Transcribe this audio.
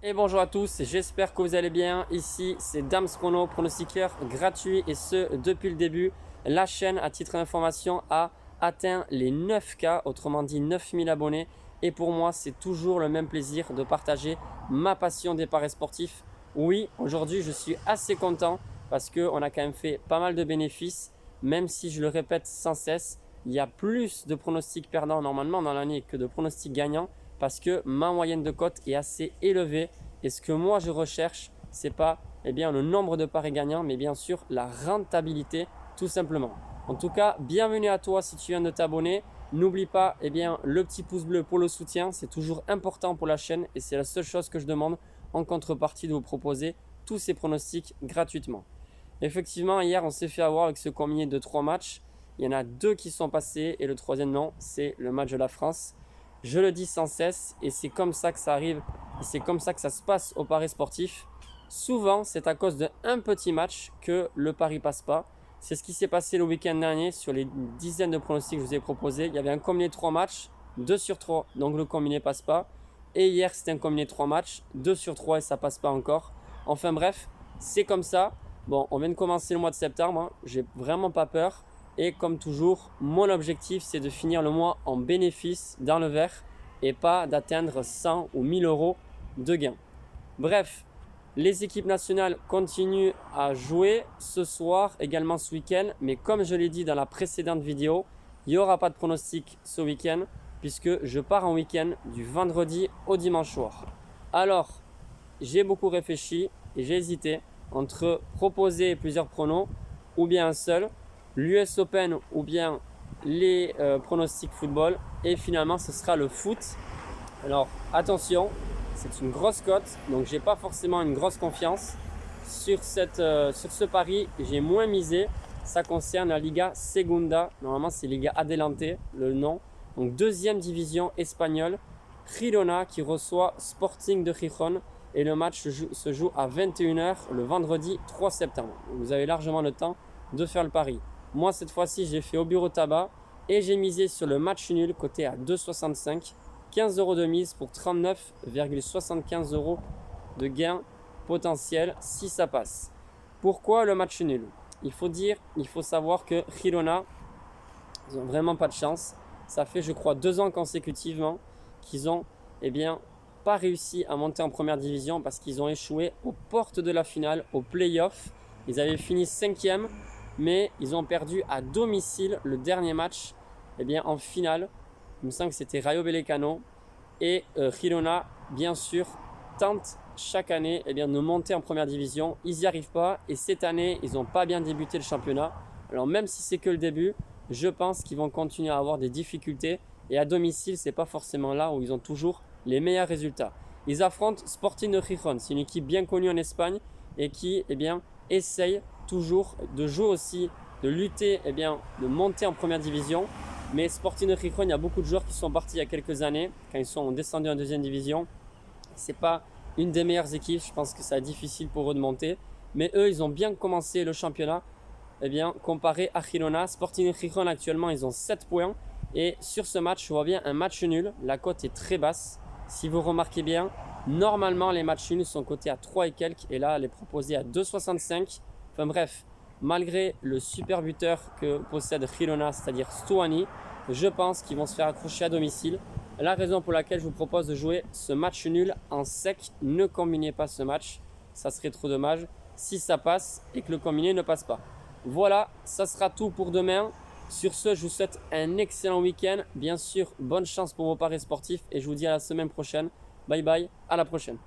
Et bonjour à tous, j'espère que vous allez bien. Ici, c'est Dams Prono, pronostiqueur gratuit et ce depuis le début. La chaîne, à titre d'information, a atteint les 9K, autrement dit 9000 abonnés. Et pour moi, c'est toujours le même plaisir de partager ma passion des paris sportifs. Oui, aujourd'hui, je suis assez content parce qu'on a quand même fait pas mal de bénéfices, même si je le répète sans cesse, il y a plus de pronostics perdants normalement dans l'année que de pronostics gagnants parce que ma moyenne de cote est assez élevée et ce que moi je recherche, c'est pas le nombre de paris gagnants, mais bien sûr la rentabilité tout simplement. En tout cas, bienvenue à toi si tu viens de t'abonner. N'oublie pas le petit pouce bleu pour le soutien, c'est toujours important pour la chaîne et c'est la seule chose que je demande en contrepartie de vous proposer tous ces pronostics gratuitement. Effectivement, hier on s'est fait avoir avec ce combiné de 3 matchs. Il y en a 2 qui sont passés et le troisième non, c'est le match de la France. Je le dis sans cesse et c'est comme ça que ça arrive et c'est comme ça que ça se passe au pari sportif. Souvent, c'est à cause d'un petit match que le pari passe pas. C'est ce qui s'est passé le week-end dernier sur les dizaines de pronostics que je vous ai proposés. Il y avait un combiné de 3 matchs, 2 sur 3, donc le combiné passe pas. Et hier, c'était un combiné de 3 matchs, 2 sur 3 et ça passe pas encore. Enfin bref, c'est comme ça. Bon, on vient de commencer le mois de septembre, hein. J'ai vraiment pas peur. Et comme toujours, mon objectif, c'est de finir le mois en bénéfice dans le vert et pas d'atteindre 100 ou 1000 euros de gains. Bref, les équipes nationales continuent à jouer ce soir, également ce week-end. Mais comme je l'ai dit dans la précédente vidéo, il n'y aura pas de pronostic ce week-end puisque je pars en week-end du vendredi au dimanche soir. Alors, j'ai beaucoup réfléchi et j'ai hésité entre proposer plusieurs pronos ou bien un seul, l'US Open ou bien les pronostics football, et finalement ce sera le foot. Alors attention, c'est une grosse cote, donc j'ai pas forcément une grosse confiance sur ce pari. J'ai moins misé. Ça concerne la Liga Segunda, normalement c'est Liga Adelante le nom, donc deuxième division espagnole. Girona qui reçoit Sporting de Gijón et le match se joue à 21h le vendredi 3 septembre. Vous avez largement le temps de faire le pari. Moi cette fois-ci j'ai fait au bureau tabac et j'ai misé sur le match nul coté à 2,65, 15 euros de mise pour 39,75 euros de gain potentiel si ça passe. Pourquoi le match nul? Il faut savoir que Girona, ils n'ont vraiment pas de chance. Ça fait je crois 2 ans consécutivement qu'ils ont pas réussi à monter en première division parce qu'ils ont échoué aux portes de la finale, au play-off. Ils avaient fini 5e, mais ils ont perdu à domicile le dernier match en finale. Il me semble que c'était Rayo Vallecano. Et Girona, bien sûr, tente chaque année de monter en première division. Ils n'y arrivent pas et cette année, ils n'ont pas bien débuté le championnat. Alors même si c'est que le début, je pense qu'ils vont continuer à avoir des difficultés. Et à domicile, ce n'est pas forcément là où ils ont toujours les meilleurs résultats. Ils affrontent Sporting de Gijón. C'est une équipe bien connue en Espagne et qui essaye toujours de jouer aussi, de lutter, de monter en première division. Mais Sporting de Gijón, il y a beaucoup de joueurs qui sont partis il y a quelques années, quand ils sont descendus en deuxième division. Ce n'est pas une des meilleures équipes, je pense que ça va être difficile pour eux de monter. Mais eux, ils ont bien commencé le championnat, comparé à Girona. Sporting de Gijón, actuellement, ils ont 7 points. Et sur ce match, je vois bien un match nul. La cote est très basse. Si vous remarquez bien, normalement, les matchs nuls sont cotés à 3 et quelques. Et là, elle est proposée à 2,65. Enfin bref, malgré le super buteur que possède Girona, c'est-à-dire Stuani, je pense qu'ils vont se faire accrocher à domicile. La raison pour laquelle je vous propose de jouer ce match nul en sec. Ne combinez pas ce match, ça serait trop dommage si ça passe et que le combiné ne passe pas. Voilà, ça sera tout pour demain. Sur ce, je vous souhaite un excellent week-end. Bien sûr, bonne chance pour vos paris sportifs et je vous dis à la semaine prochaine. Bye bye, à la prochaine.